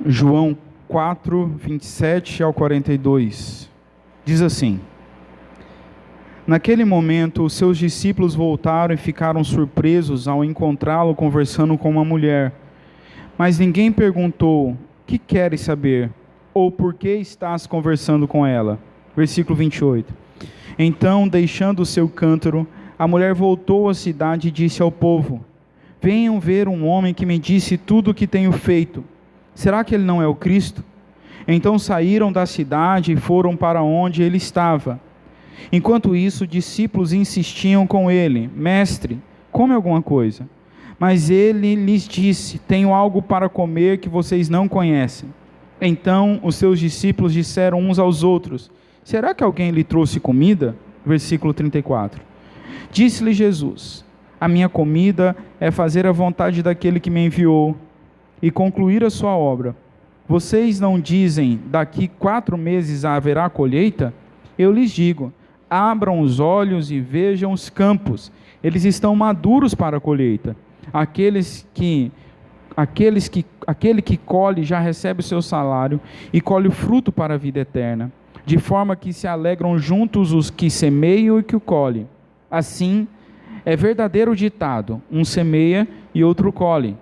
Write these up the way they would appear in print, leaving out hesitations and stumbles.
João 4, 27 ao 42, diz assim: Naquele momento, os seus discípulos voltaram e ficaram surpresos ao encontrá-lo conversando com uma mulher. Mas ninguém perguntou: que queres saber? Ou por que estás conversando com ela? Versículo 28. Então, deixando o seu cântaro, a mulher voltou à cidade e disse ao povo: Venham ver um homem que me disse tudo o que tenho feito. Será que ele não é o Cristo? Então saíram da cidade e foram para onde ele estava. Enquanto isso, discípulos insistiam com ele: Mestre, come alguma coisa. Mas ele lhes disse: Tenho algo para comer que vocês não conhecem. Então os seus discípulos disseram uns aos outros: Será que alguém lhe trouxe comida? Versículo 34. Disse-lhe Jesus: A minha comida é fazer a vontade daquele que me enviou e concluir a sua obra. Vocês não dizem: daqui 4 meses haverá colheita? Eu lhes digo: abram os olhos e vejam os campos, eles estão maduros para a colheita. Aquele que colhe já recebe o seu salário e colhe o fruto para a vida eterna, de forma que se alegram juntos os que semeiam e que o colhem. Assim, é verdadeiro o ditado: um semeia e outro colhe.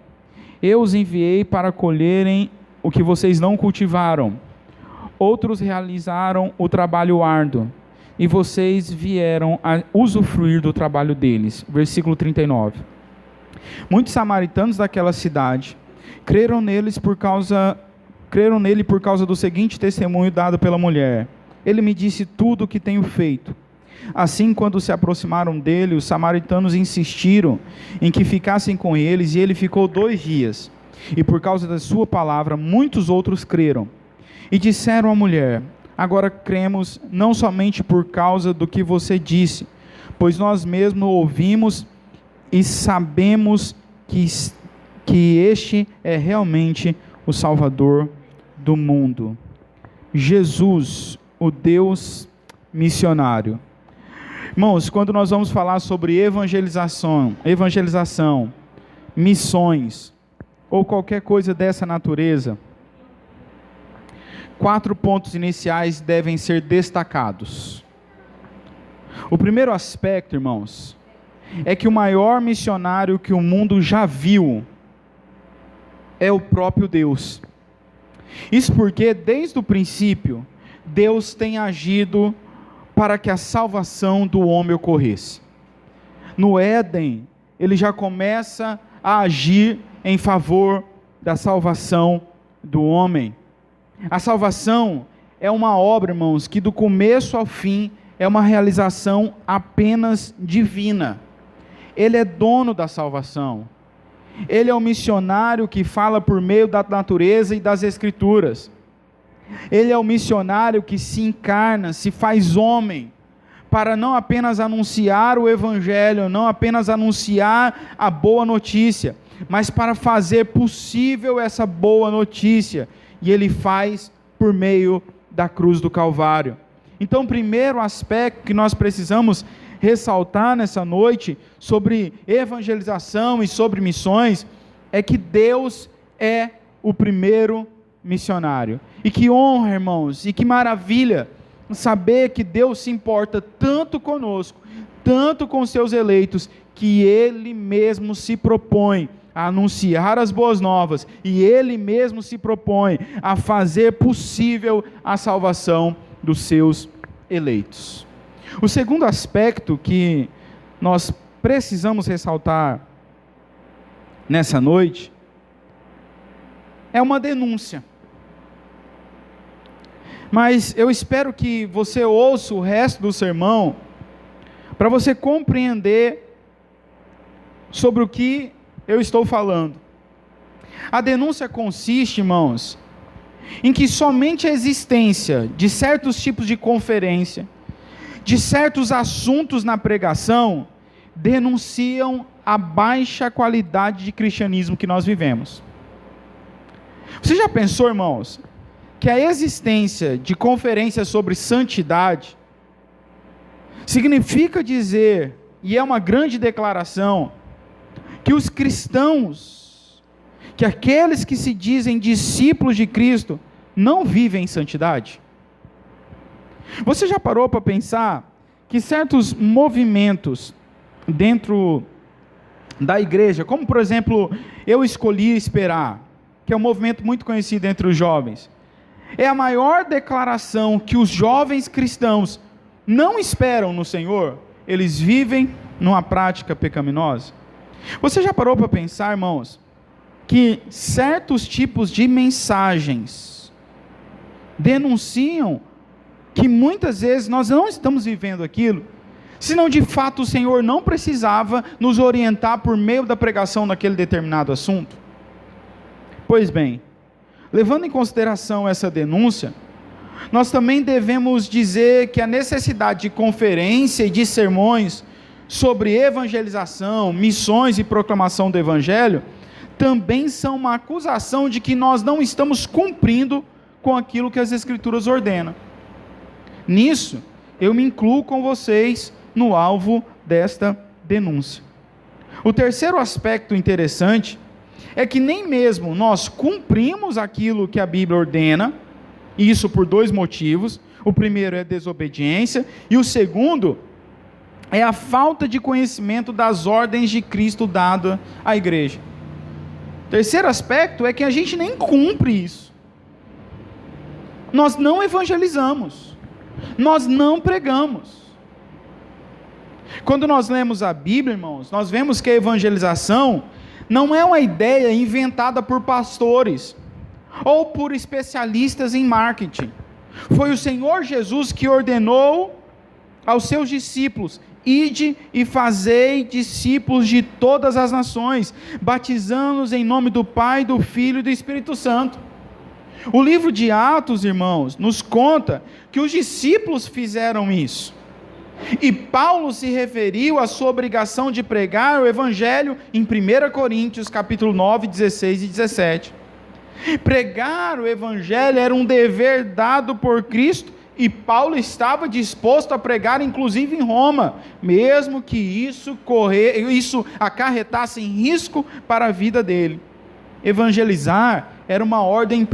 Eu os enviei para colherem o que vocês não cultivaram. Outros realizaram o trabalho árduo, e vocês vieram a usufruir do trabalho deles. Versículo 39. Muitos samaritanos daquela cidade creram nele por causa do seguinte testemunho dado pela mulher: Ele me disse tudo o que tenho feito. Assim, quando se aproximaram dele, os samaritanos insistiram em que ficassem com eles, e ele ficou 2 dias. E por causa da sua palavra, muitos outros creram. E disseram à mulher: Agora cremos, não somente por causa do que você disse, pois nós mesmos ouvimos e sabemos que este é realmente o Salvador do mundo. Jesus, o Deus missionário. Irmãos, quando nós vamos falar sobre evangelização, missões, ou qualquer coisa dessa natureza, 4 pontos iniciais devem ser destacados. O primeiro aspecto, irmãos, é que o maior missionário que o mundo já viu é o próprio Deus. Isso porque, desde o princípio, Deus tem agido para que a salvação do homem ocorresse. No Éden, ele já começa a agir em favor da salvação do homem. A salvação é uma obra, irmãos, que do começo ao fim é uma realização apenas divina. Ele é dono da salvação. Ele é o missionário que fala por meio da natureza e das Escrituras. Ele é o missionário que se encarna, se faz homem, para não apenas anunciar o Evangelho, não apenas anunciar a boa notícia, mas para fazer possível essa boa notícia. E ele faz por meio da cruz do Calvário. Então, o primeiro aspecto que nós precisamos ressaltar nessa noite sobre evangelização e sobre missões é que Deus é o primeiro missionário. E que honra, irmãos, e que maravilha saber que Deus se importa tanto conosco, tanto com seus eleitos, que Ele mesmo se propõe a anunciar as boas novas, e Ele mesmo se propõe a fazer possível a salvação dos seus eleitos. O segundo aspecto que nós precisamos ressaltar nessa noite é uma denúncia. Mas eu espero que você ouça o resto do sermão para você compreender sobre o que eu estou falando. A denúncia consiste, irmãos, em que somente a existência de certos tipos de conferência, de certos assuntos na pregação, denunciam a baixa qualidade de cristianismo que nós vivemos. Você já pensou, irmãos, que a existência de conferências sobre santidade significa dizer, e é uma grande declaração, que os cristãos que aqueles que se dizem discípulos de Cristo não vivem em santidade? Você já parou para pensar que certos movimentos dentro da igreja, como por exemplo, Eu Escolhi Esperar, que é um movimento muito conhecido entre os jovens, é a maior declaração que os jovens cristãos não esperam no Senhor, eles vivem numa prática pecaminosa. Você já parou para pensar, irmãos, que certos tipos de mensagens denunciam que muitas vezes nós não estamos vivendo aquilo, senão de fato o Senhor não precisava nos orientar por meio da pregação naquele determinado assunto? Pois bem, levando em consideração essa denúncia, nós também devemos dizer que a necessidade de conferência e de sermões sobre evangelização, missões e proclamação do Evangelho, também são uma acusação de que nós não estamos cumprindo com aquilo que as Escrituras ordenam. Nisso, eu me incluo com vocês no alvo desta denúncia. O terceiro aspecto interessante é que nem mesmo nós cumprimos aquilo que a Bíblia ordena, e isso por dois motivos. O primeiro é a desobediência, e o segundo é a falta de conhecimento das ordens de Cristo dada à igreja. O terceiro aspecto é que a gente nem cumpre isso. Nós não evangelizamos, nós não pregamos. Quando nós lemos a Bíblia, irmãos, nós vemos que a evangelização não é uma ideia inventada por pastores ou por especialistas em marketing. Foi o Senhor Jesus que ordenou aos seus discípulos: ide e fazei discípulos de todas as nações, batizando-os em nome do Pai, do Filho e do Espírito Santo. O livro de Atos, irmãos, nos conta que os discípulos fizeram isso. E Paulo se referiu à sua obrigação de pregar o Evangelho em 1 Coríntios, capítulo 9, 16 e 17. Pregar o Evangelho era um dever dado por Cristo, e Paulo estava disposto a pregar inclusive em Roma, mesmo que isso acarretasse em risco para a vida dele. Evangelizar era uma ordem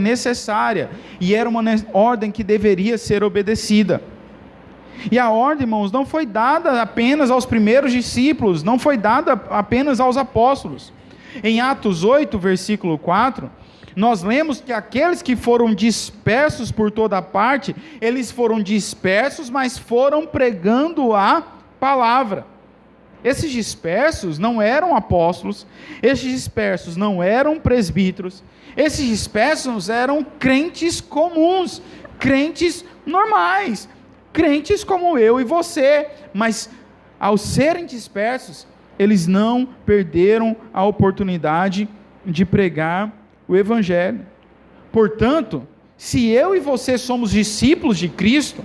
necessária, e era uma ordem que deveria ser obedecida. E a ordem, irmãos, não foi dada apenas aos primeiros discípulos, não foi dada apenas aos apóstolos. Em Atos 8, versículo 4, nós lemos que aqueles que foram dispersos por toda parte, eles foram dispersos, mas foram pregando a palavra. Esses dispersos não eram apóstolos, esses dispersos não eram presbíteros, esses dispersos eram crentes comuns, crentes normais, crentes como eu e você, mas ao serem dispersos, eles não perderam a oportunidade de pregar o Evangelho. Portanto, se eu e você somos discípulos de Cristo,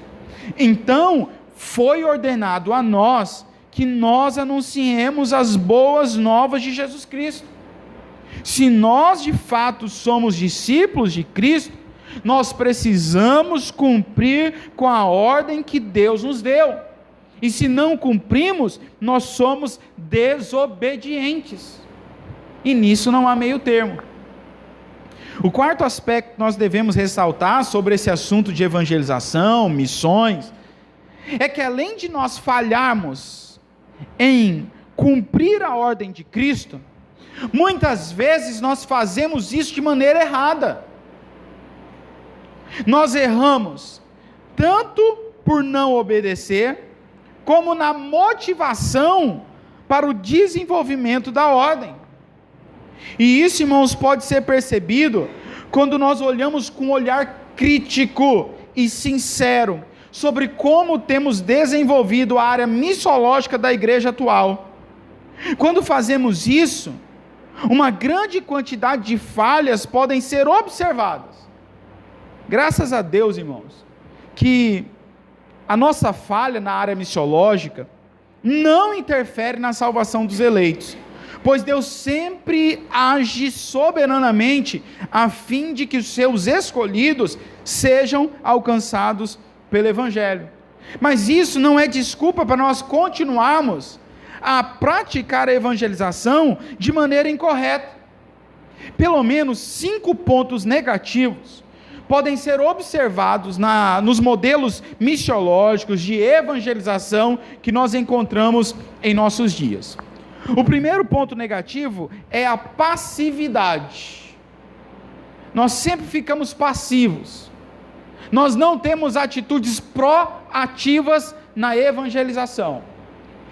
então foi ordenado a nós que nós anunciemos as boas novas de Jesus Cristo. Se nós de fato somos discípulos de Cristo, nós precisamos cumprir com a ordem que Deus nos deu. E se não cumprimos, nós somos desobedientes. E nisso não há meio termo. O quarto aspecto que nós devemos ressaltar sobre esse assunto de evangelização, missões, é que além de nós falharmos em cumprir a ordem de Cristo, muitas vezes nós fazemos isso de maneira errada. Nós erramos tanto por não obedecer, como na motivação para o desenvolvimento da ordem. E isso, irmãos, pode ser percebido quando nós olhamos com um olhar crítico e sincero sobre como temos desenvolvido a área missológica da igreja atual. Quando fazemos isso, uma grande quantidade de falhas podem ser observadas. Graças a Deus, irmãos, que a nossa falha na área missiológica não interfere na salvação dos eleitos, pois Deus sempre age soberanamente a fim de que os seus escolhidos sejam alcançados pelo Evangelho. Mas isso não é desculpa para nós continuarmos a praticar a evangelização de maneira incorreta. Pelo menos 5 pontos negativos podem ser observados nos modelos missiológicos de evangelização que nós encontramos em nossos dias. O primeiro ponto negativo é a passividade. Nós sempre ficamos passivos. Nós não temos atitudes proativas na evangelização.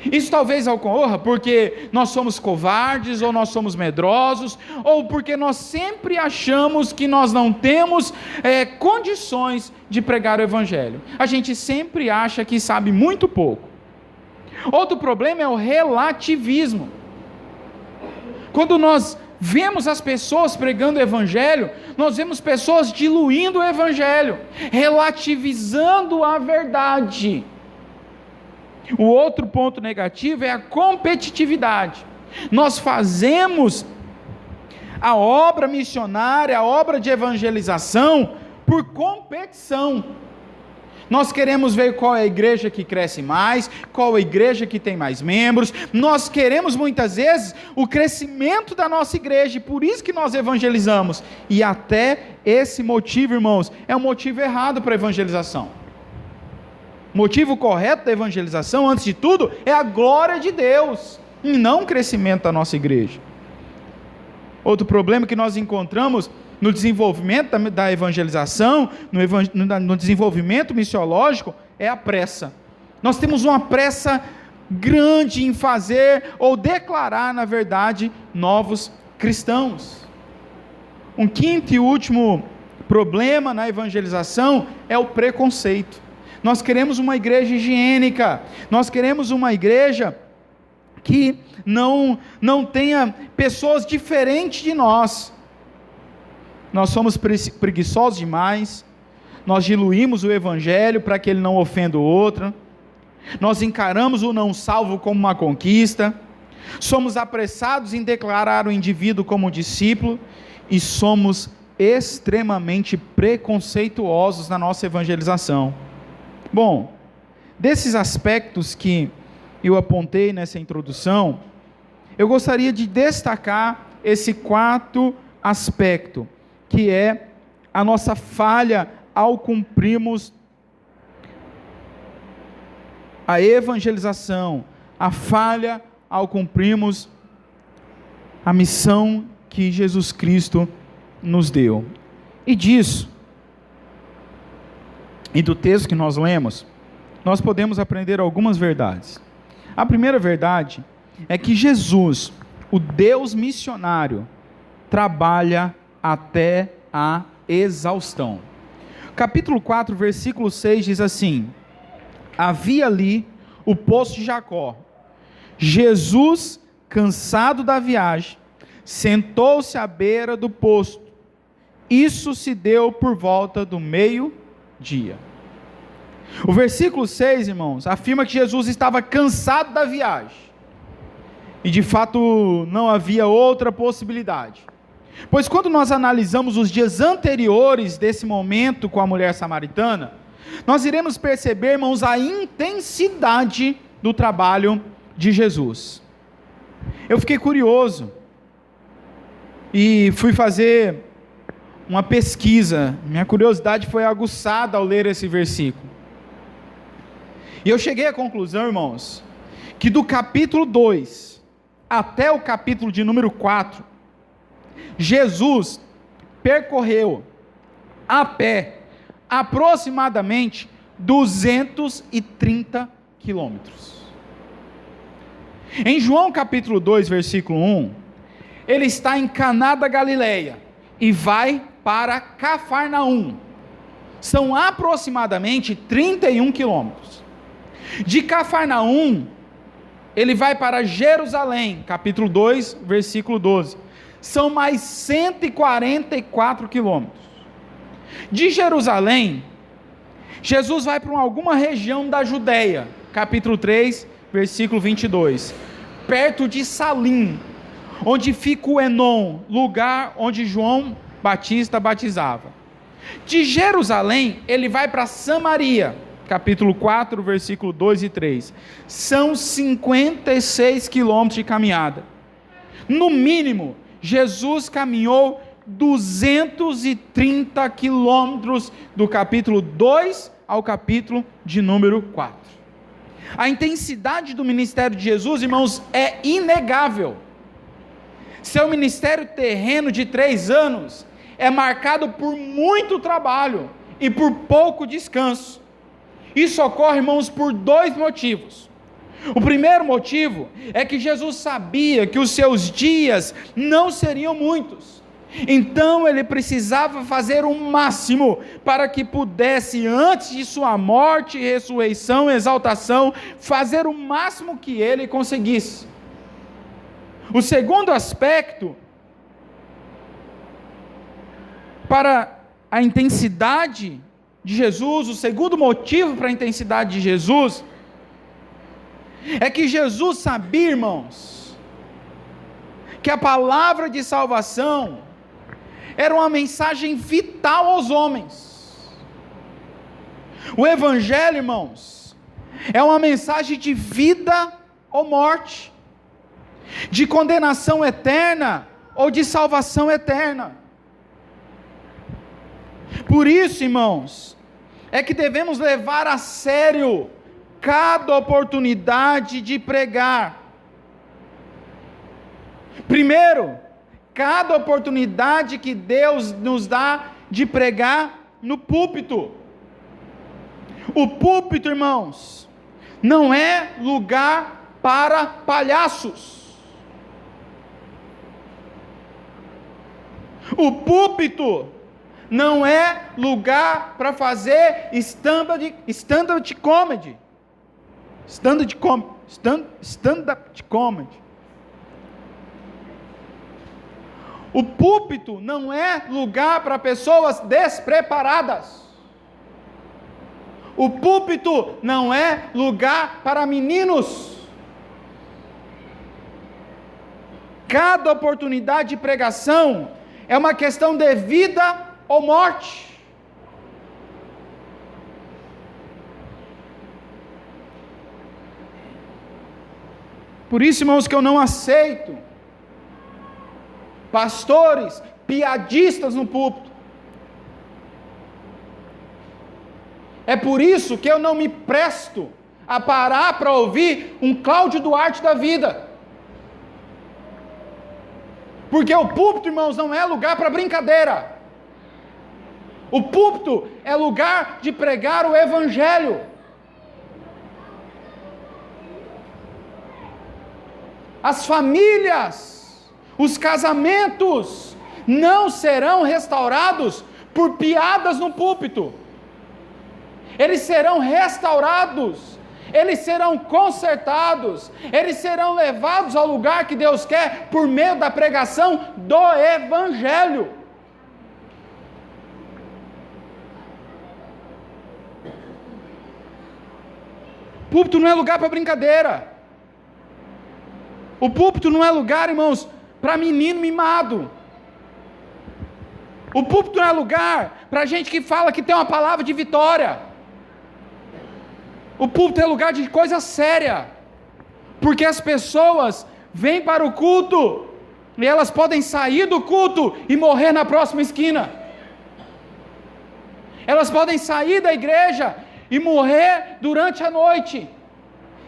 Isso talvez ocorra porque nós somos covardes, ou nós somos medrosos, ou porque nós sempre achamos que nós não temos condições de pregar o evangelho. A gente sempre acha que sabe muito pouco. Outro problema é o relativismo. Quando nós vemos as pessoas pregando o evangelho, nós vemos pessoas diluindo o evangelho, relativizando a verdade. O outro ponto negativo é a competitividade. Nós fazemos a obra missionária, a obra de evangelização por competição. Nós queremos ver qual é a igreja que cresce mais, qual é a igreja que tem mais membros. Nós queremos muitas vezes o crescimento da nossa igreja, e por isso que nós evangelizamos. E até esse motivo, irmãos, é um motivo errado para a evangelização. O motivo correto da evangelização, antes de tudo, é a glória de Deus, e não o crescimento da nossa igreja. Outro problema que nós encontramos no desenvolvimento da evangelização, no desenvolvimento missiológico, é a pressa. Nós temos uma pressa grande em fazer ou declarar, na verdade, novos cristãos. Um quinto e último problema na evangelização é o preconceito. Nós queremos uma igreja higiênica, nós queremos uma igreja que não tenha pessoas diferentes de nós. Nós somos preguiçosos demais, nós diluímos o evangelho para que ele não ofenda o outro, nós encaramos o não salvo como uma conquista, somos apressados em declarar o indivíduo como discípulo, e somos extremamente preconceituosos na nossa evangelização. Bom, desses aspectos que eu apontei nessa introdução, eu gostaria de destacar esse quarto aspecto, que é a nossa falha ao cumprirmos a evangelização, a falha ao cumprirmos a missão que Jesus Cristo nos deu. E disso, e do texto que nós lemos, nós podemos aprender algumas verdades. A primeira verdade é que Jesus, o Deus missionário, trabalha até a exaustão. Capítulo 4, versículo 6 diz assim: havia ali o poço de Jacó. Jesus, cansado da viagem, sentou-se à beira do poço. Isso se deu por volta do meio-dia. O versículo 6, irmãos, afirma que Jesus estava cansado da viagem. E de fato não havia outra possibilidade. Pois quando nós analisamos os dias anteriores desse momento com a mulher samaritana, nós iremos perceber, irmãos, a intensidade do trabalho de Jesus. Eu fiquei curioso e fui fazer uma pesquisa. Minha curiosidade foi aguçada ao ler esse versículo. E eu cheguei à conclusão, irmãos, que do capítulo 2 até o capítulo de número 4, Jesus percorreu a pé aproximadamente 230 quilômetros. Em João capítulo 2, versículo 1, ele está em Caná da Galileia e vai para Cafarnaum. São aproximadamente 31 quilômetros. De Cafarnaum, ele vai para Jerusalém, capítulo 2, versículo 12. São mais 144 quilômetros. De Jerusalém, Jesus vai para alguma região da Judéia, capítulo 3, versículo 22, perto de Salim, onde fica o Enom, lugar onde João Batista batizava. De Jerusalém, ele vai para Samaria, capítulo 4, versículo 2 e 3. São 56 quilômetros de caminhada. No mínimo, Jesus caminhou 230 quilômetros do capítulo 2 ao capítulo de número 4. A intensidade do ministério de Jesus, irmãos, é inegável. Seu ministério terreno de 3 anos é marcado por muito trabalho e por pouco descanso. Isso ocorre, irmãos, por 2 motivos. O primeiro motivo é que Jesus sabia que os seus dias não seriam muitos. Então ele precisava fazer o máximo para que pudesse, antes de sua morte, ressurreição, exaltação, fazer o máximo que ele conseguisse. O segundo aspecto, para a intensidade de Jesus, o segundo motivo para a intensidade de Jesus, é que Jesus sabia, irmãos, que a palavra de salvação era uma mensagem vital aos homens. O Evangelho, irmãos, é uma mensagem de vida ou morte, de condenação eterna ou de salvação eterna. Por isso, irmãos, é que devemos levar a sério cada oportunidade de pregar. Primeiro, cada oportunidade que Deus nos dá de pregar no púlpito. O púlpito, irmãos, não é lugar para palhaços. O púlpito não é lugar para fazer stand-up comedy. Stand-up comedy. O púlpito não é lugar para pessoas despreparadas. O púlpito não é lugar para meninos. Cada oportunidade de pregação é uma questão de vida ou morte. Por isso, irmãos, que eu não aceito pastores piadistas no púlpito. É por isso que eu não me presto a parar para ouvir um Cláudio Duarte da vida. Porque o púlpito, irmãos, não é lugar para brincadeira. O púlpito é lugar de pregar o Evangelho. As famílias, os casamentos não serão restaurados por piadas no púlpito. Eles serão restaurados, eles serão consertados, eles serão levados ao lugar que Deus quer por meio da pregação do Evangelho. O púlpito não é lugar para brincadeira. O púlpito não é lugar, irmãos, para menino mimado. O púlpito não é lugar para gente que fala que tem uma palavra de vitória. O púlpito é lugar de coisa séria, porque as pessoas vêm para o culto e elas podem sair do culto e morrer na próxima esquina. Elas podem sair da igreja e morrer durante a noite,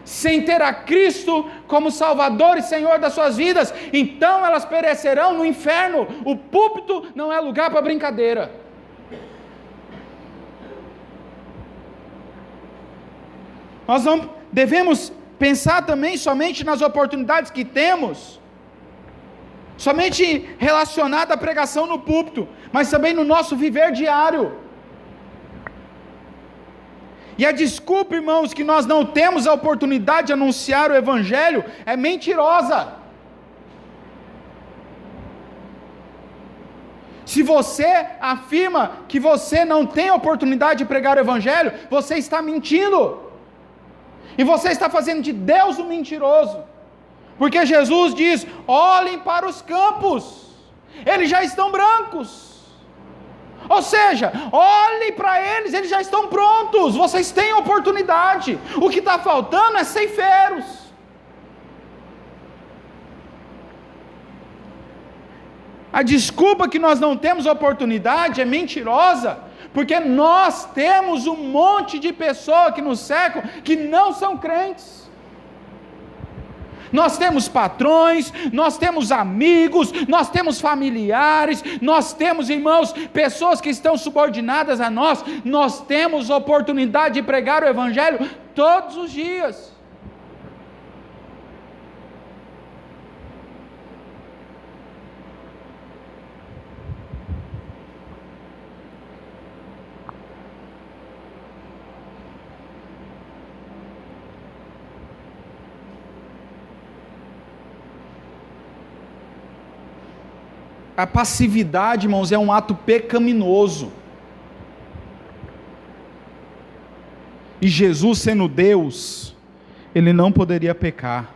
sem ter a Cristo como Salvador e Senhor das suas vidas. Então elas perecerão no inferno. O púlpito não é lugar para brincadeira. Nós não devemos pensar também somente nas oportunidades que temos, somente relacionada à pregação no púlpito, mas também no nosso viver diário. E a desculpa, irmãos, que nós não temos a oportunidade de anunciar o Evangelho é mentirosa. Se você afirma que você não tem a oportunidade de pregar o Evangelho, você está mentindo. E você está fazendo de Deus um mentiroso. Porque Jesus diz: olhem para os campos, eles já estão brancos. Ou seja, olhem para eles já estão prontos, vocês têm oportunidade. O que está faltando é ceifeiros. A desculpa que nós não temos oportunidade é mentirosa, porque nós temos um monte de pessoas que nos cercam que não são crentes. Nós temos patrões, nós temos amigos, nós temos familiares, nós temos, irmãos, pessoas que estão subordinadas a nós. Nós temos oportunidade de pregar o Evangelho todos os dias. A passividade, irmãos, é um ato pecaminoso. E Jesus, sendo Deus, ele não poderia pecar.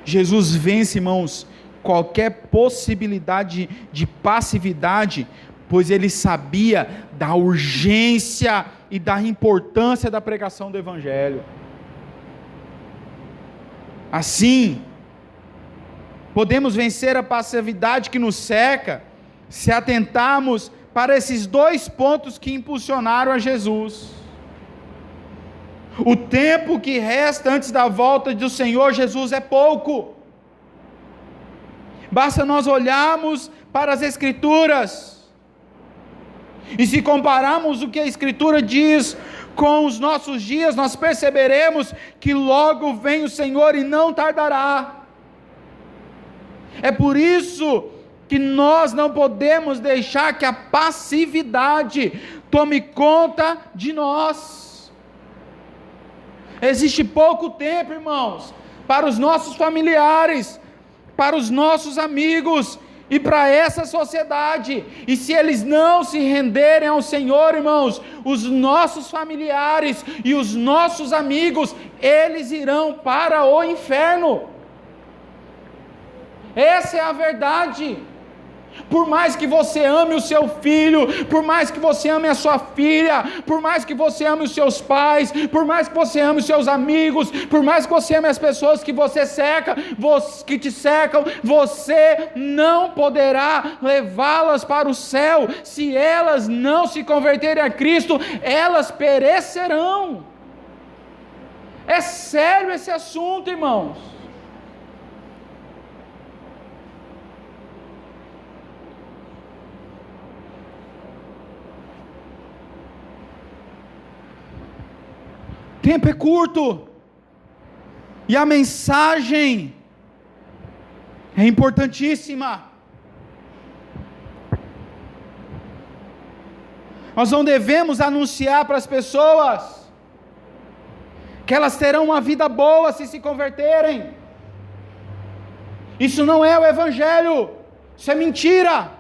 Jesus vence, irmãos, qualquer possibilidade de passividade, pois ele sabia da urgência e da importância da pregação do Evangelho. Assim, podemos vencer a passividade que nos cerca, se atentarmos para esses dois pontos que impulsionaram a Jesus. O tempo que resta antes da volta do Senhor Jesus é pouco. Basta nós olharmos para as Escrituras, e se compararmos o que a Escritura diz com os nossos dias, nós perceberemos que logo vem o Senhor e não tardará. É por isso que nós não podemos deixar que a passividade tome conta de nós. Existe pouco tempo, irmãos, para os nossos familiares, para os nossos amigos e para essa sociedade. E se eles não se renderem ao Senhor, irmãos, os nossos familiares e os nossos amigos, eles irão para o inferno. Essa é a verdade. Por mais que você ame o seu filho, por mais que você ame a sua filha, por mais que você ame os seus pais, por mais que você ame os seus amigos, por mais que você ame as pessoas que você cerca, que te cercam, você não poderá levá-las para o céu. Se elas não se converterem a Cristo, elas perecerão. É sério esse assunto, irmãos. Tempo é curto, e a mensagem é importantíssima. Nós não devemos anunciar para as pessoas que elas terão uma vida boa se converterem. Isso não é o Evangelho, isso é mentira.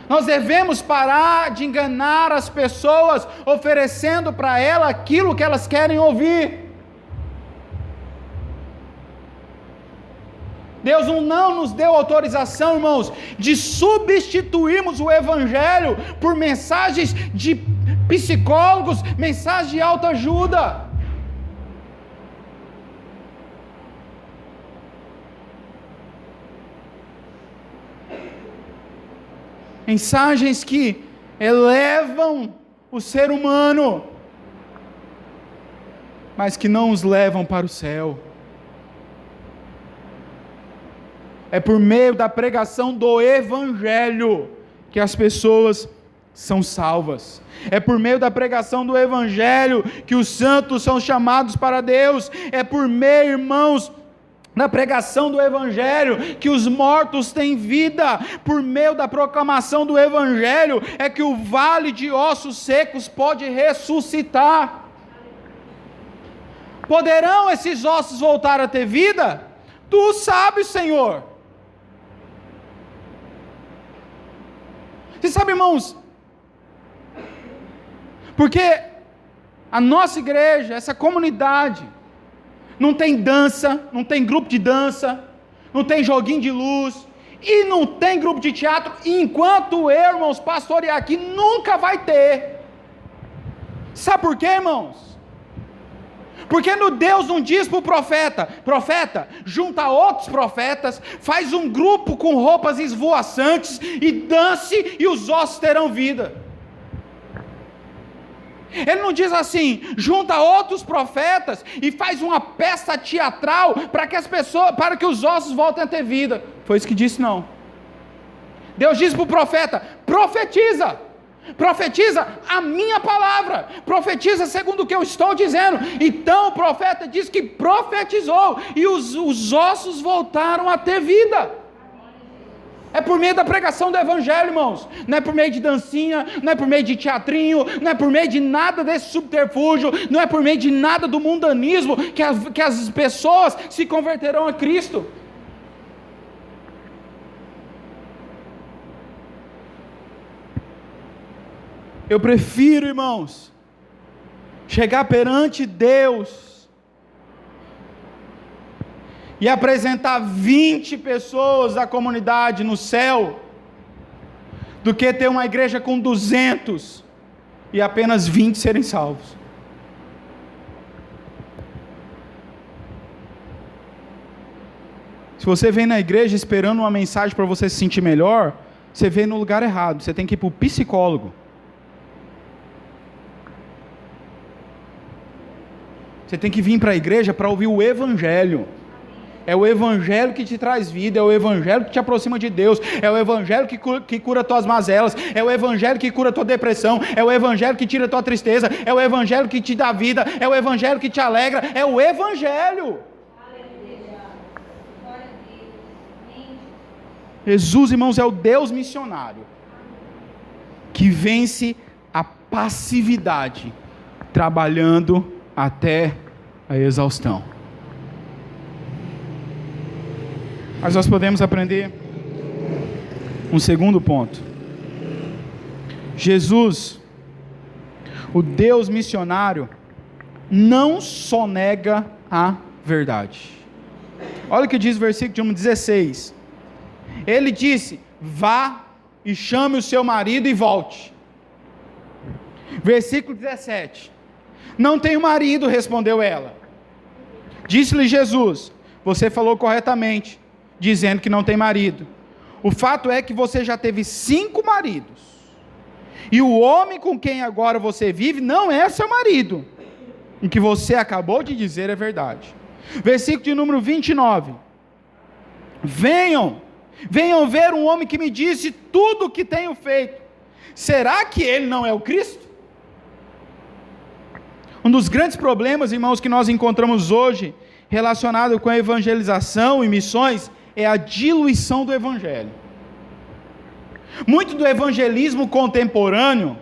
Nós devemos parar de enganar as pessoas, oferecendo para elas aquilo que elas querem ouvir. Deus não nos deu autorização, irmãos, de substituirmos o Evangelho por mensagens de psicólogos, mensagens de autoajuda. Mensagens que elevam o ser humano, mas que não os levam para o céu. É por meio da pregação do Evangelho que as pessoas são salvas. É por meio da pregação do Evangelho que os santos são chamados para Deus. É por meio, irmãos, na pregação do Evangelho que os mortos têm vida. Por meio da proclamação do Evangelho é que o vale de ossos secos pode ressuscitar. Poderão esses ossos voltar a ter vida? Tu sabes, Senhor. Você sabe, irmãos, porque a nossa igreja, essa comunidade, não tem dança, não tem grupo de dança, não tem joguinho de luz, e não tem grupo de teatro, enquanto eu, irmãos, pastorear aqui, nunca vai ter. Sabe por quê, irmãos? Porque Deus não diz para o profeta, junta outros profetas, faz um grupo com roupas esvoaçantes e dance e os ossos terão vida. Ele não diz assim, junta outros profetas e faz uma peça teatral para que os ossos voltem a ter vida. Foi isso que disse, não. Deus diz para o profeta, profetiza a minha palavra, profetiza segundo o que eu estou dizendo. Então o profeta diz que profetizou e os ossos voltaram a ter vida. É por meio da pregação do evangelho, irmãos. Não é por meio de dancinha, não é por meio de teatrinho, não é por meio de nada desse subterfúgio, não é por meio de nada do mundanismo que as pessoas se converterão a Cristo. Eu prefiro, irmãos, chegar perante Deus e apresentar 20 pessoas da comunidade no céu, do que ter uma igreja com 200 e apenas 20 serem salvos. Se você vem na igreja esperando uma mensagem para você se sentir melhor, você vem no lugar errado, você tem que ir para o psicólogo. Você tem que vir para a igreja para ouvir o evangelho. É o evangelho que te traz vida, é o evangelho que te aproxima de Deus, é o evangelho que cura tuas mazelas, é o evangelho que cura tua depressão, é o evangelho que tira tua tristeza, é o evangelho que te dá vida, é o evangelho que te alegra, é o evangelho. Jesus, irmãos, é o Deus missionário, que vence a passividade, trabalhando até a exaustão. Mas nós podemos aprender um segundo ponto. Jesus, o Deus missionário, não sonega a verdade. Olha o que diz o versículo de 16. Ele disse, vá e chame o seu marido e volte. Versículo 17. Não tenho marido, respondeu ela. Disse-lhe Jesus, você falou corretamente, dizendo que não tem marido. O fato é que você já teve 5 maridos, e o homem com quem agora você vive não é seu marido. O que você acabou de dizer é verdade. Versículo de número 29. Venham ver um homem que me disse tudo o que tenho feito. Será que ele não é o Cristo? Um dos grandes problemas, irmãos, que nós encontramos hoje, relacionado com a evangelização e missões, é a diluição do evangelho. Muito do evangelismo contemporâneo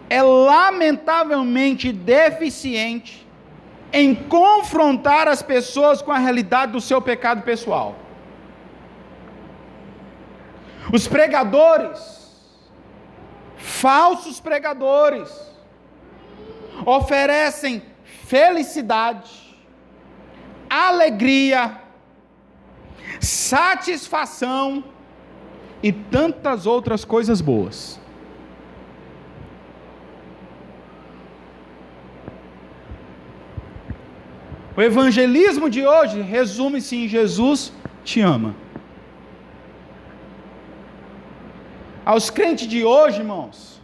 é lamentavelmente deficiente em confrontar as pessoas com a realidade do seu pecado pessoal. Os pregadores, falsos pregadores, oferecem felicidade, alegria, satisfação e tantas outras coisas boas. O evangelismo de hoje resume-se em Jesus te ama. Aos crentes de hoje, irmãos,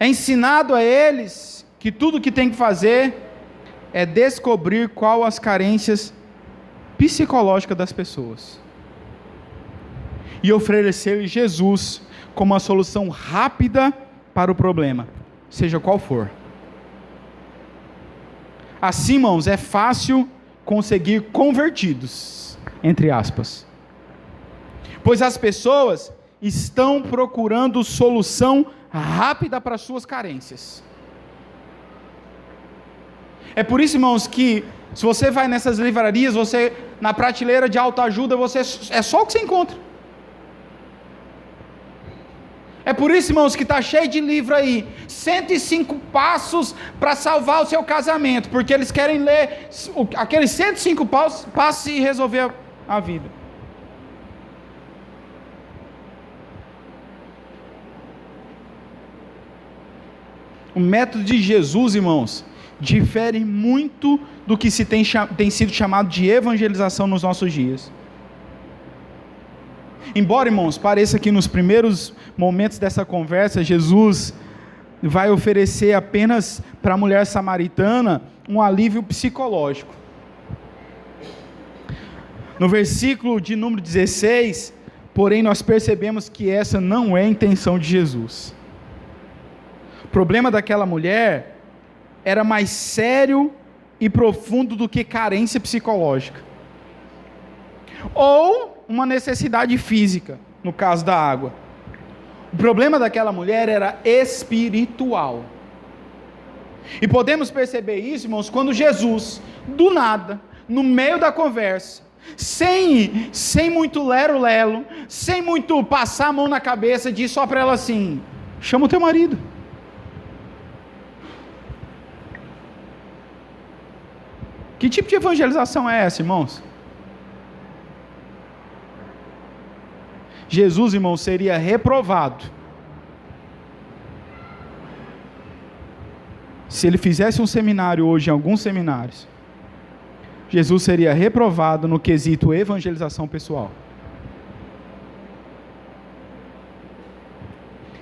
é ensinado a eles que tudo que tem que fazer é descobrir qual as carências psicológicas das pessoas e oferecer Jesus como uma solução rápida para o problema, seja qual for. Assim, irmãos, é fácil conseguir convertidos, entre aspas, pois as pessoas estão procurando solução rápida para suas carências. É por isso, irmãos, que se você vai nessas livrarias, você na prateleira de autoajuda, é só o que você encontra. É por isso, irmãos, que está cheio de livro aí, 105 passos para salvar o seu casamento, porque eles querem ler aqueles 105 passos e resolver a vida. O método de Jesus, irmãos, difere muito do que tem sido chamado de evangelização nos nossos dias. Embora, irmãos, pareça que nos primeiros momentos dessa conversa, Jesus vai oferecer apenas para a mulher samaritana um alívio psicológico. No versículo de número 16, porém nós percebemos que essa não é a intenção de Jesus. O problema daquela mulher era mais sério e profundo do que carência psicológica, ou uma necessidade física, no caso da água. O problema daquela mulher era espiritual. E podemos perceber isso, irmãos, quando Jesus, do nada, no meio da conversa, sem muito lero-lelo, sem muito passar a mão na cabeça, diz só para ela assim: chama o teu marido. Que tipo de evangelização é essa, irmãos? Jesus, irmãos, seria reprovado se ele fizesse um seminário hoje em alguns seminários. Jesus seria reprovado no quesito evangelização pessoal.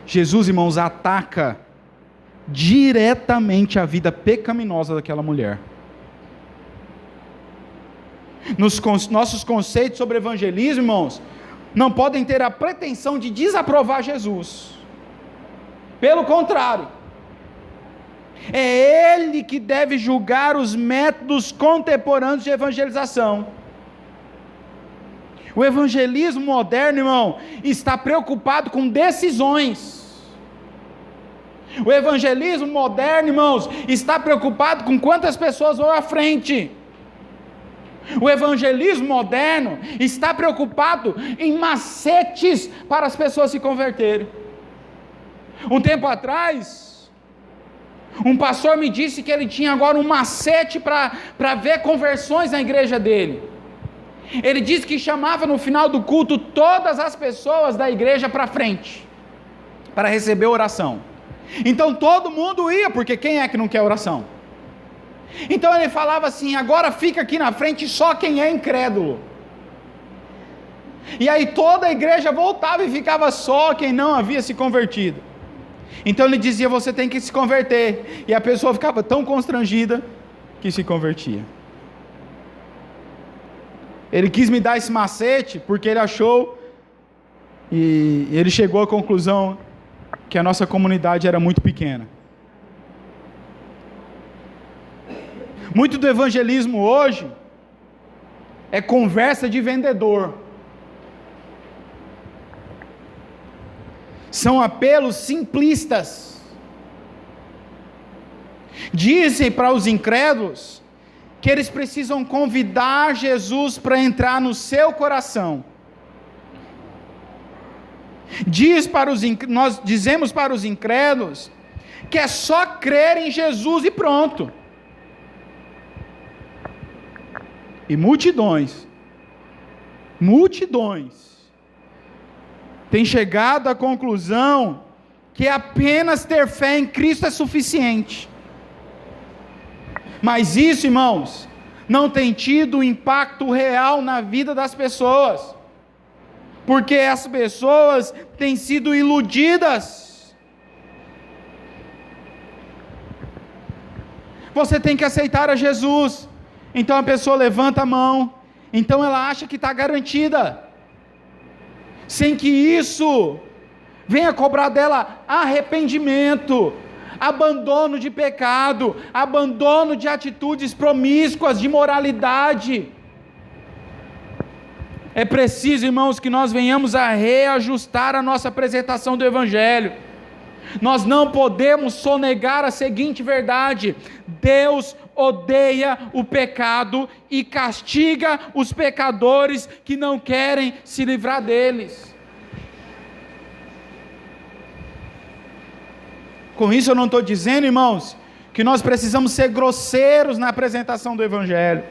Jesus, irmãos, ataca diretamente a vida pecaminosa daquela mulher. Nos nossos conceitos sobre evangelismo, irmãos, não podem ter a pretensão de desaprovar Jesus. Pelo contrário, é Ele que deve julgar os métodos contemporâneos de evangelização. O evangelismo moderno, irmão, está preocupado com decisões. O evangelismo moderno, irmãos, está preocupado com quantas pessoas vão à frente. O evangelismo moderno está preocupado em macetes para as pessoas se converterem. Um tempo atrás, um pastor me disse que ele tinha agora um macete para ver conversões na igreja dele. Ele disse que chamava no final do culto todas as pessoas da igreja para frente, para receber oração. Então todo mundo ia, porque quem é que não quer oração? Então ele falava assim: agora fica aqui na frente só quem é incrédulo. E aí toda a igreja voltava e ficava só quem não havia se convertido. Então ele dizia: você tem que se converter. E a pessoa ficava tão constrangida que se convertia. Ele quis me dar esse macete porque ele achou, e ele chegou à conclusão que a nossa comunidade era muito pequena. Muito do evangelismo hoje é conversa de vendedor. São apelos simplistas. Dizem para os incrédulos que eles precisam convidar Jesus para entrar no seu coração. Nós dizemos para os incrédulos que é só crer em Jesus e pronto. E multidões têm chegado à conclusão que apenas ter fé em Cristo é suficiente. Mas isso, irmãos, não tem tido impacto real na vida das pessoas, porque as pessoas têm sido iludidas. Você tem que aceitar a Jesus. Então a pessoa levanta a mão, então ela acha que está garantida, sem que isso venha cobrar dela arrependimento, abandono de pecado, abandono de atitudes promíscuas, de moralidade. É preciso, irmãos, que nós venhamos a reajustar a nossa apresentação do Evangelho. Nós não podemos sonegar a seguinte verdade: Deus odeia o pecado e castiga os pecadores que não querem se livrar deles. Com isso eu não estou dizendo, irmãos, que nós precisamos ser grosseiros na apresentação do Evangelho,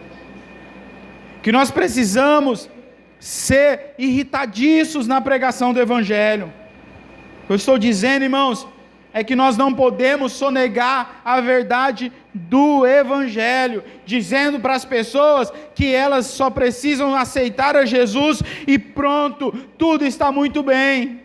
que nós precisamos ser irritadiços na pregação do Evangelho. Eu estou dizendo, irmãos, é que nós não podemos sonegar a verdade do Evangelho, dizendo para as pessoas que elas só precisam aceitar a Jesus e pronto, tudo está muito bem.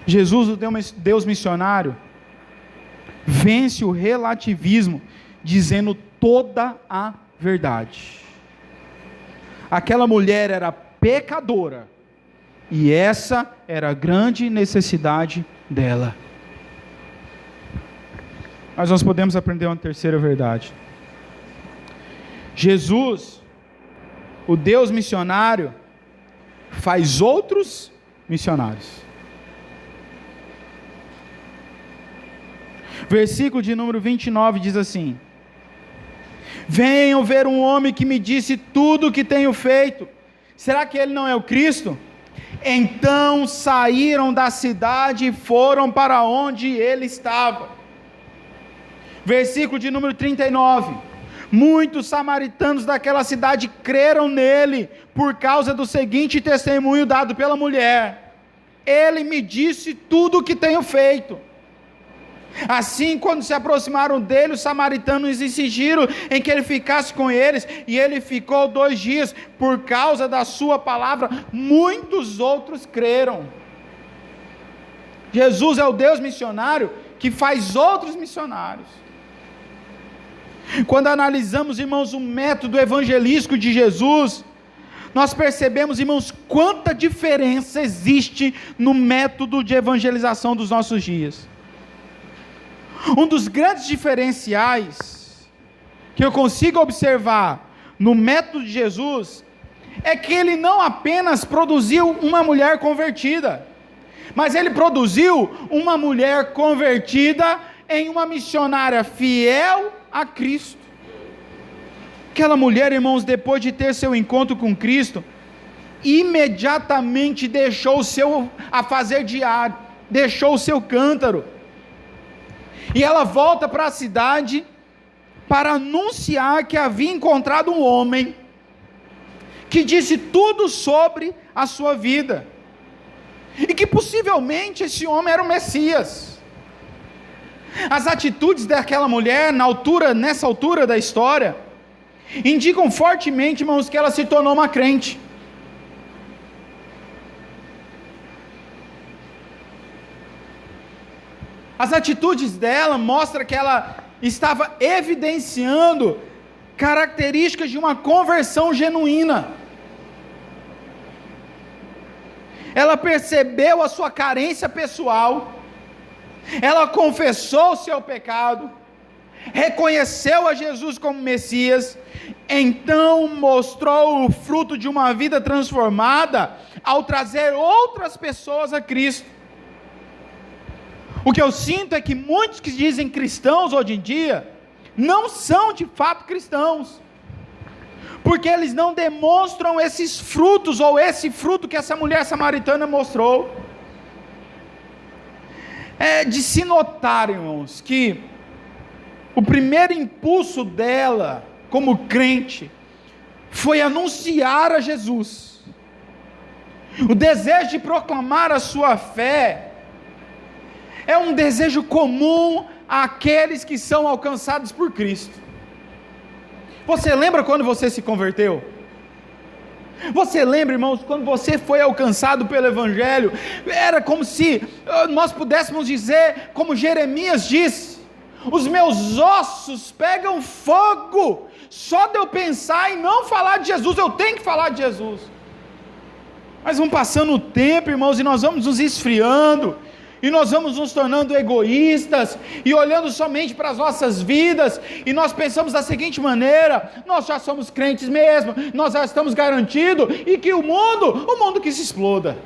Jesus, o Deus missionário, vence o relativismo, dizendo toda a verdade. Aquela mulher era pecadora, e essa era a grande necessidade dela. Mas nós podemos aprender uma terceira verdade. Jesus, o Deus missionário, faz outros missionários. Versículo de número 29 diz assim: venham ver um homem que me disse tudo o que tenho feito. Será que ele não é o Cristo? Então saíram da cidade e foram para onde ele estava. Versículo de número 39: muitos samaritanos daquela cidade creram nele, por causa do seguinte testemunho dado pela mulher: ele me disse tudo o que tenho feito. Assim, quando se aproximaram dele, os samaritanos insistiram em que ele ficasse com eles, e ele ficou 2 dias. Por causa da sua palavra, muitos outros creram. Jesus é o Deus missionário que faz outros missionários. Quando analisamos, irmãos, o método evangelístico de Jesus, nós percebemos, irmãos, quanta diferença existe no método de evangelização dos nossos dias. Um dos grandes diferenciais que eu consigo observar no método de Jesus é que ele não apenas produziu uma mulher convertida, mas ele produziu uma mulher convertida em uma missionária fiel a Cristo. Aquela mulher, irmãos, depois de ter seu encontro com Cristo, imediatamente deixou o seu afazer diário, deixou o seu cântaro, e ela volta para a cidade para anunciar que havia encontrado um homem que disse tudo sobre a sua vida, e que possivelmente esse homem era o Messias. As atitudes daquela mulher, nessa altura da história, indicam fortemente, irmãos, que ela se tornou uma crente. As atitudes dela mostram que ela estava evidenciando características de uma conversão genuína. Ela percebeu a sua carência pessoal, ela confessou o seu pecado, reconheceu a Jesus como Messias, então mostrou o fruto de uma vida transformada ao trazer outras pessoas a Cristo. O que eu sinto é que muitos que dizem cristãos hoje em dia, não são de fato cristãos, porque eles não demonstram esses frutos, ou esse fruto que essa mulher samaritana mostrou. É de se notar, irmãos, que o primeiro impulso dela, como crente, foi anunciar a Jesus. O desejo de proclamar a sua fé é um desejo comum àqueles que são alcançados por Cristo. Você lembra quando você se converteu? Você lembra, irmãos, quando você foi alcançado pelo Evangelho? Era como se nós pudéssemos dizer, como Jeremias disse: os meus ossos pegam fogo, só de eu pensar em não falar de Jesus, eu tenho que falar de Jesus. Mas vamos passando o tempo, irmãos, e nós vamos nos esfriando, e nós vamos nos tornando egoístas, e olhando somente para as nossas vidas, e nós pensamos da seguinte maneira: nós já somos crentes mesmo, nós já estamos garantidos, e que o mundo que se exploda.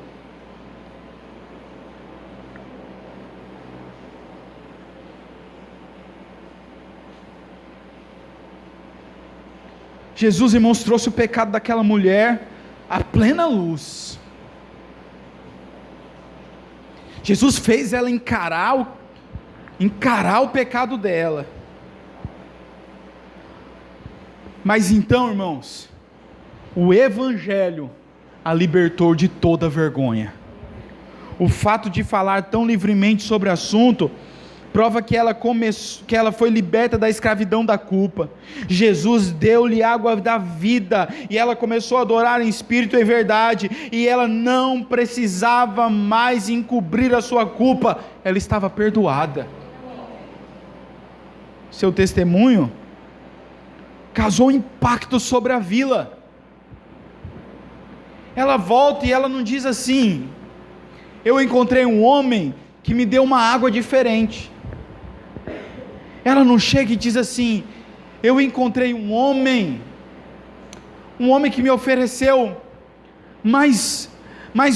Jesus, irmãos, trouxe o pecado daquela mulher à plena luz. Jesus fez ela encarar o pecado dela. Mas então, irmãos, o Evangelho a libertou de toda vergonha. O fato de falar tão livremente sobre o assunto prova que ela foi liberta da escravidão da culpa. Jesus deu-lhe água da vida, e ela começou a adorar em espírito e em verdade, e ela não precisava mais encobrir a sua culpa, ela estava perdoada. Seu testemunho causou impacto sobre a vila. Ela volta e ela não diz assim: eu encontrei um homem que me deu uma água diferente. Ela não chega e diz assim: eu encontrei um homem que me ofereceu mais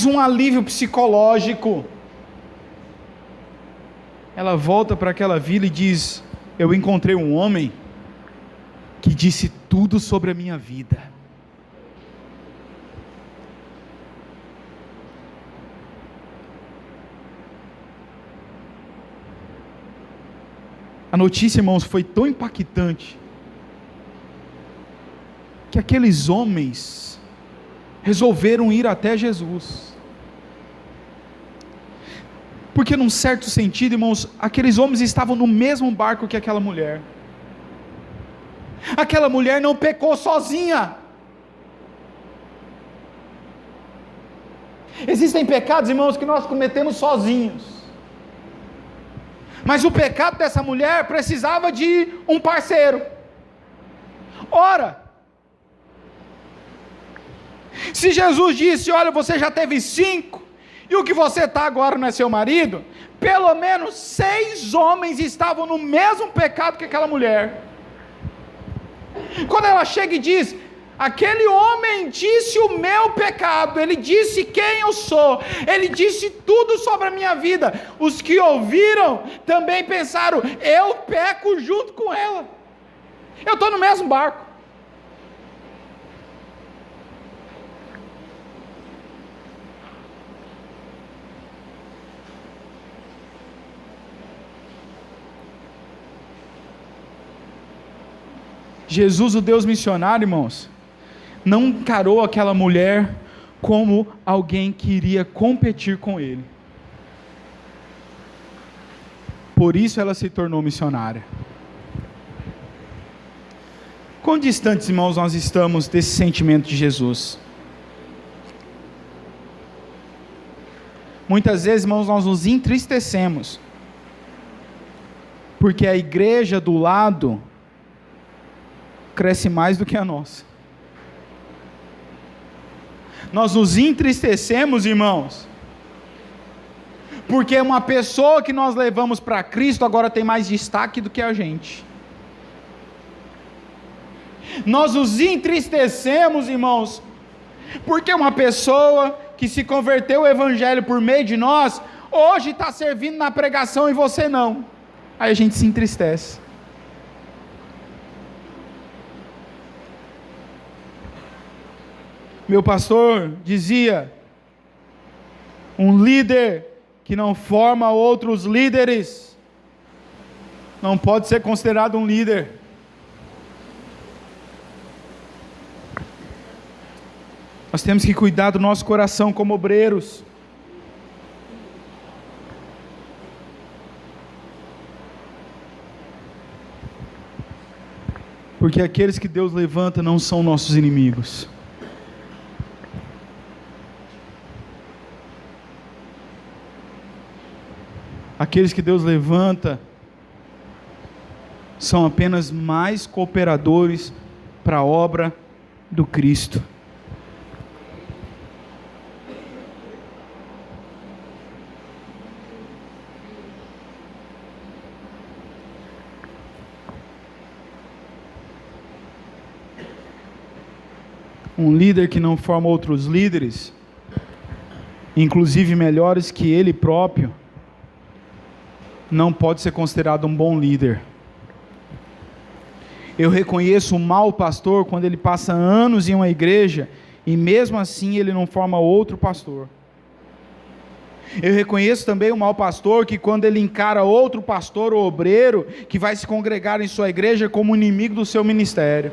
um alívio psicológico. Ela volta para aquela vila e diz: eu encontrei um homem que disse tudo sobre a minha vida. A notícia, irmãos, foi tão impactante que aqueles homens resolveram ir até Jesus. Porque num certo sentido, irmãos, aqueles homens estavam no mesmo barco que aquela mulher. Aquela mulher não pecou sozinha. Existem pecados, irmãos, que nós cometemos sozinhos. Mas o pecado dessa mulher precisava de um parceiro. Ora, se Jesus disse: olha, você já teve 5, e o que você está agora não é seu marido, pelo menos 6 homens estavam no mesmo pecado que aquela mulher. Quando ela chega e diz: aquele homem disse o meu pecado, ele disse quem eu sou, ele disse tudo sobre a minha vida. Os que ouviram também pensaram: eu peco junto com ela, eu estou no mesmo barco. Jesus, o Deus missionário, irmãos, não encarou aquela mulher como alguém que iria competir com ele. Por isso ela se tornou missionária. Quão distantes, irmãos, nós estamos desse sentimento de Jesus? Muitas vezes, irmãos, nós nos entristecemos porque a igreja do lado cresce mais do que a nossa. Nós nos entristecemos, irmãos, porque uma pessoa que nós levamos para Cristo agora tem mais destaque do que a gente. Nós nos entristecemos, irmãos, porque uma pessoa que se converteu ao Evangelho por meio de nós, hoje está servindo na pregação e você não. Aí a gente se entristece. Meu pastor dizia: um líder que não forma outros líderes não pode ser considerado um líder. Nós temos que cuidar do nosso coração como obreiros. Porque aqueles que Deus levanta não são nossos inimigos. Aqueles que Deus levanta são apenas mais cooperadores para a obra do Cristo. Um líder que não forma outros líderes, inclusive melhores que ele próprio, não pode ser considerado um bom líder. Eu reconheço um mau pastor quando ele passa anos em uma igreja e mesmo assim ele não forma outro pastor. Eu reconheço também o mau pastor que, quando ele encara outro pastor ou obreiro que vai se congregar em sua igreja, como inimigo do seu ministério.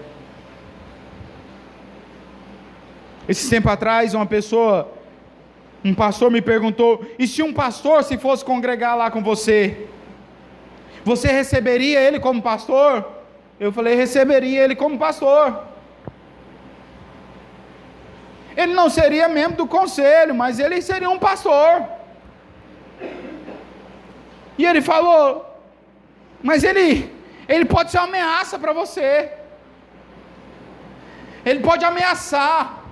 Esse tempo atrás, um pastor me perguntou: e se um pastor se fosse congregar lá com você, você receberia ele como pastor? Eu falei: receberia ele como pastor. Ele não seria membro do conselho, mas ele seria um pastor. E ele falou: mas ele pode ser uma ameaça para você. Ele pode ameaçar.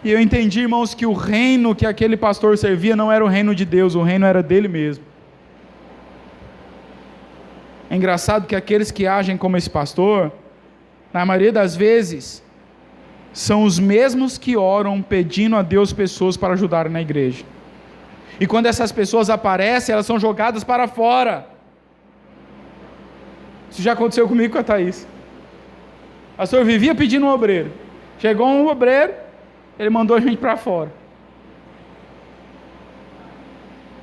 E eu entendi, irmãos, que o reino que aquele pastor servia não era o reino de Deus, o reino era dele mesmo. É engraçado que aqueles que agem como esse pastor, na maioria das vezes, são os mesmos que oram pedindo a Deus pessoas para ajudarem na igreja. E quando essas pessoas aparecem, elas são jogadas para fora. Isso já aconteceu comigo com a Thaís. O pastor vivia pedindo um obreiro. Chegou um obreiro, ele mandou a gente para fora.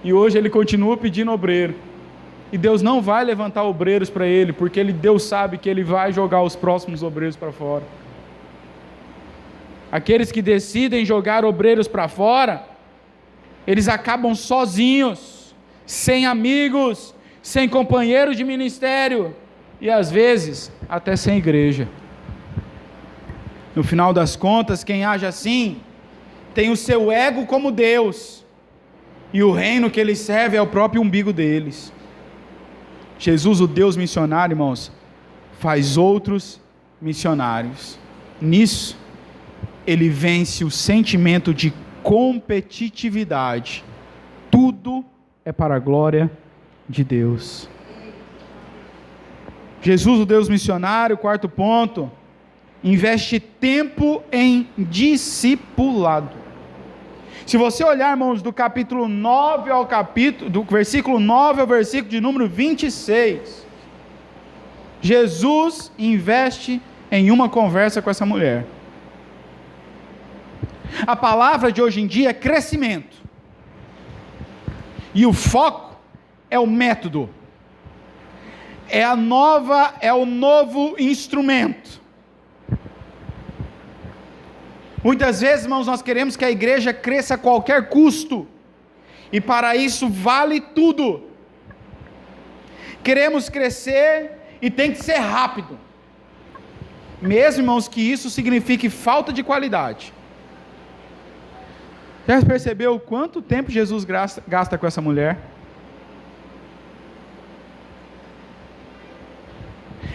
E hoje ele continua pedindo obreiro. E Deus não vai levantar obreiros para ele, porque Deus sabe que ele vai jogar os próximos obreiros para fora. Aqueles que decidem jogar obreiros para fora, eles acabam sozinhos, sem amigos, sem companheiros de ministério, e às vezes até sem igreja. No final das contas, quem age assim, tem o seu ego como Deus, e o reino que eles servem é o próprio umbigo deles. Jesus, o Deus missionário, irmãos, faz outros missionários. Nisso, ele vence o sentimento de competitividade. Tudo é para a glória de Deus. Jesus, o Deus missionário, quarto ponto, investe tempo em discipulado. Se você olhar, irmãos, do capítulo 9 ao do versículo 9 ao versículo de número 26, Jesus investe em uma conversa com essa mulher. A palavra de hoje em dia é crescimento. E o foco é o método. É o novo instrumento. Muitas vezes, irmãos, nós queremos que a igreja cresça a qualquer custo. E para isso vale tudo. Queremos crescer e tem que ser rápido. Mesmo, irmãos, que isso signifique falta de qualidade. Já percebeu quanto tempo Jesus gasta com essa mulher?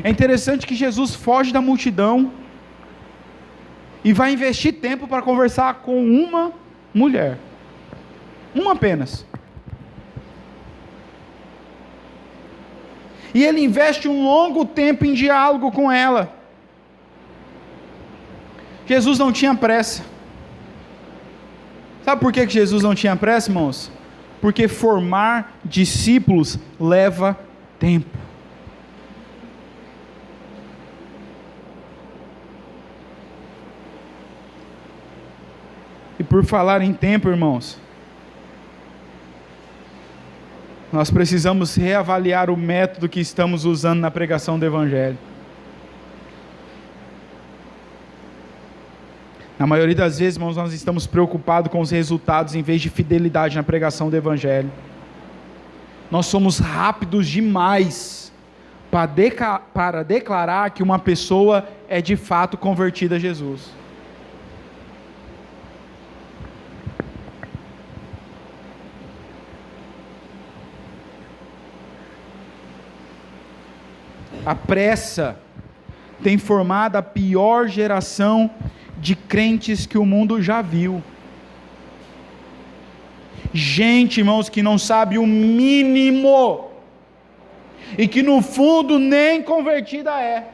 É interessante que Jesus foge da multidão e vai investir tempo para conversar com uma mulher. Uma apenas. E ele investe um longo tempo em diálogo com ela. Jesus não tinha pressa. Sabe por que Jesus não tinha pressa, irmãos? Porque formar discípulos leva tempo. E por falar em tempo, irmãos, nós precisamos reavaliar o método que estamos usando na pregação do Evangelho. Na maioria das vezes, irmãos, nós estamos preocupados com os resultados em vez de fidelidade na pregação do Evangelho. Nós somos rápidos demais para declarar que uma pessoa é de fato convertida a Jesus. A pressa tem formado a pior geração de crentes que o mundo já viu. Gente, irmãos, que não sabe o mínimo e que no fundo nem convertida é.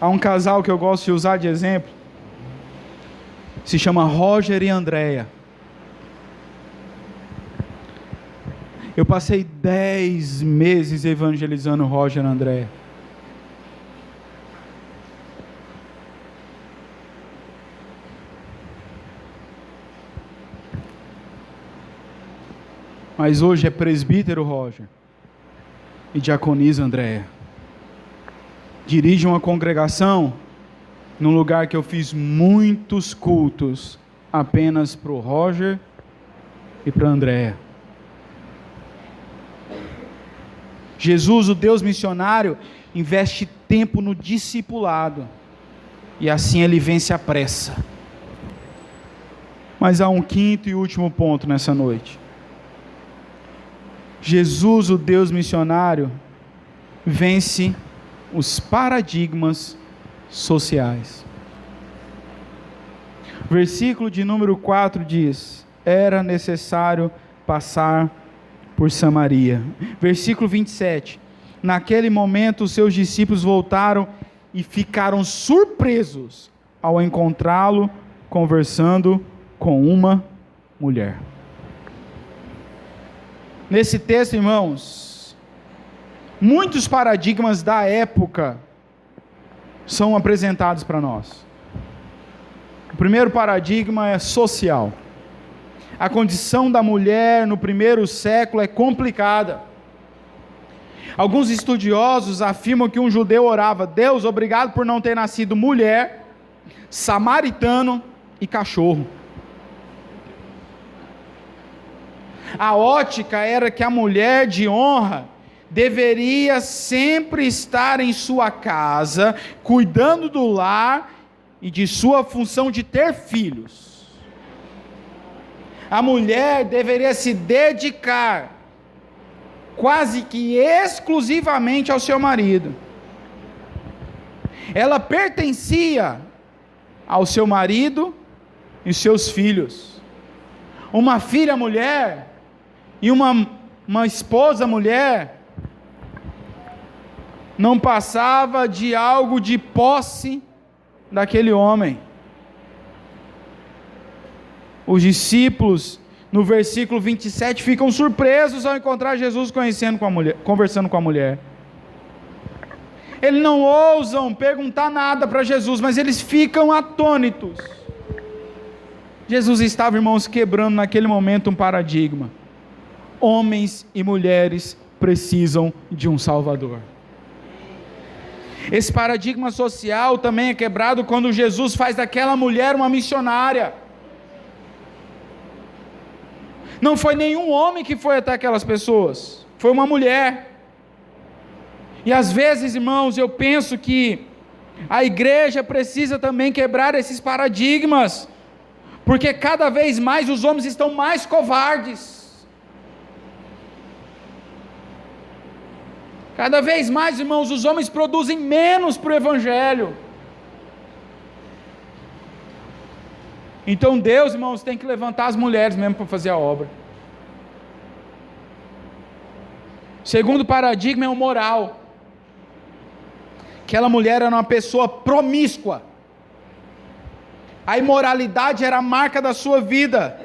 Há um casal que eu gosto de usar de exemplo. se chama Roger e Andréia. Eu passei 10 meses evangelizando Roger e Andréia. Mas hoje é presbítero Roger e diaconisa Andréia. Dirige uma congregação num lugar que eu fiz muitos cultos apenas para o Roger e para a Andréia. Jesus, o Deus missionário, investe tempo no discipulado, e assim ele vence a pressa. Mas há um quinto e último ponto nessa noite. Jesus, o Deus missionário, vence os paradigmas sociais. Versículo de número 4 diz: era necessário passar por Samaria. Versículo 27: naquele momento os seus discípulos voltaram e ficaram surpresos ao encontrá-lo conversando com uma mulher. Nesse texto, irmãos, muitos paradigmas da época são apresentados para nós. O primeiro paradigma é social. A condição da mulher no primeiro século é complicada. Alguns estudiosos afirmam que um judeu orava: Deus, obrigado por não ter nascido mulher, samaritano e cachorro. A ótica era que a mulher de honra deveria sempre estar em sua casa, cuidando do lar e de sua função de ter filhos. A mulher deveria se dedicar quase que exclusivamente ao seu marido. Ela pertencia ao seu marido e seus filhos. Uma filha mulher e uma esposa mulher não passava de algo de posse daquele homem. Os discípulos, no versículo 27, ficam surpresos ao encontrar Jesus conversando com a mulher. Eles não ousam perguntar nada para Jesus, mas eles ficam atônitos. Jesus estava, irmãos, quebrando naquele momento um paradigma. Homens e mulheres precisam de um Salvador. Esse paradigma social também é quebrado quando Jesus faz daquela mulher uma missionária. Não foi nenhum homem que foi até aquelas pessoas, foi uma mulher. E às vezes, irmãos, eu penso que a igreja precisa também quebrar esses paradigmas, porque cada vez mais os homens estão mais covardes. Cada vez mais, irmãos, os homens produzem menos para o Evangelho. Então Deus, irmãos, tem que levantar as mulheres mesmo para fazer a obra. Segundo paradigma é o moral. Aquela mulher era uma pessoa promíscua. A imoralidade era a marca da sua vida.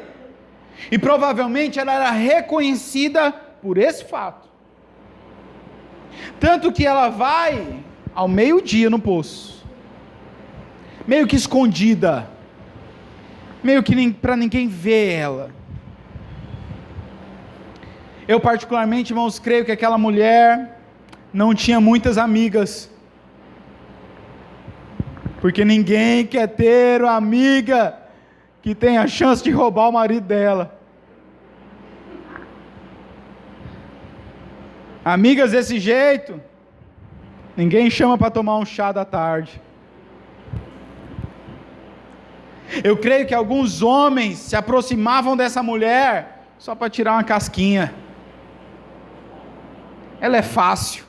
E provavelmente ela era reconhecida por esse fato. Tanto que ela vai ao meio-dia no poço, meio que escondida, meio que para ninguém ver ela. Eu particularmente, irmãos, creio que aquela mulher não tinha muitas amigas, porque ninguém quer ter uma amiga que tem a chance de roubar o marido dela. Amigas desse jeito, ninguém chama para tomar um chá da tarde. Eu creio que alguns homens se aproximavam dessa mulher só para tirar uma casquinha. Ela é fácil.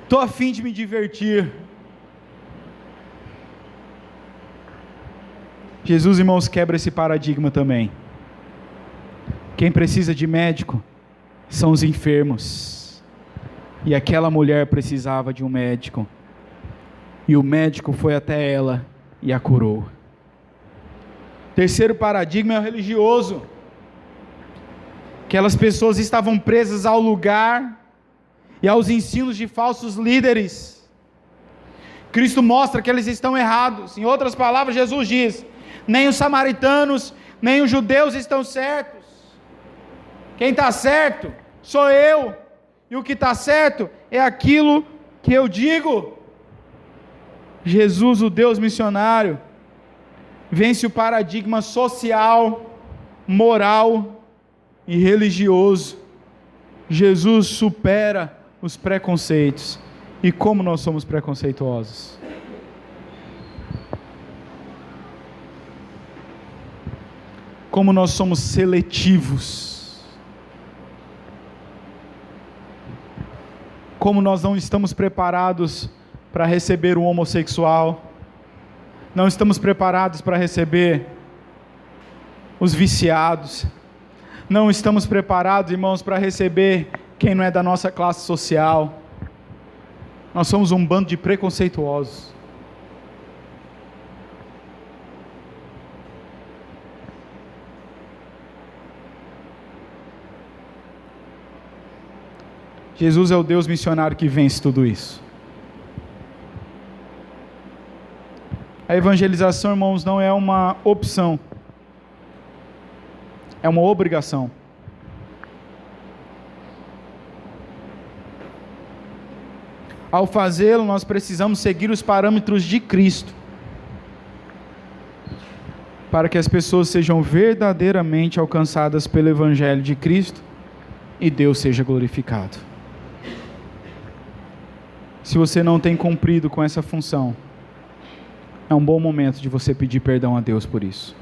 Estou a fim de me divertir. Jesus, irmãos, quebra esse paradigma também. Quem precisa de médico são os enfermos. E aquela mulher precisava de um médico. E o médico foi até ela e a curou. Terceiro paradigma é o religioso. Aquelas pessoas estavam presas ao lugar e aos ensinos de falsos líderes. Cristo mostra que eles estão errados. Em outras palavras, Jesus diz: nem os samaritanos, nem os judeus estão certos. Quem está certo sou eu. E o que está certo é aquilo que eu digo. Jesus, o Deus missionário, vence o paradigma social, moral e religioso. Jesus supera os preconceitos. E como nós somos preconceituosos? Como nós somos seletivos? Como nós não estamos preparados para receber o homossexual? Não estamos preparados para receber os viciados? Não estamos preparados, irmãos, para receber quem não é da nossa classe social? Nós somos um bando de preconceituosos. Jesus é o Deus missionário que vence tudo isso. A evangelização, irmãos, não é uma opção, é uma obrigação. Ao fazê-lo, nós precisamos seguir os parâmetros de Cristo, para que as pessoas sejam verdadeiramente alcançadas pelo Evangelho de Cristo e Deus seja glorificado. Se você não tem cumprido com essa função, é um bom momento de você pedir perdão a Deus por isso.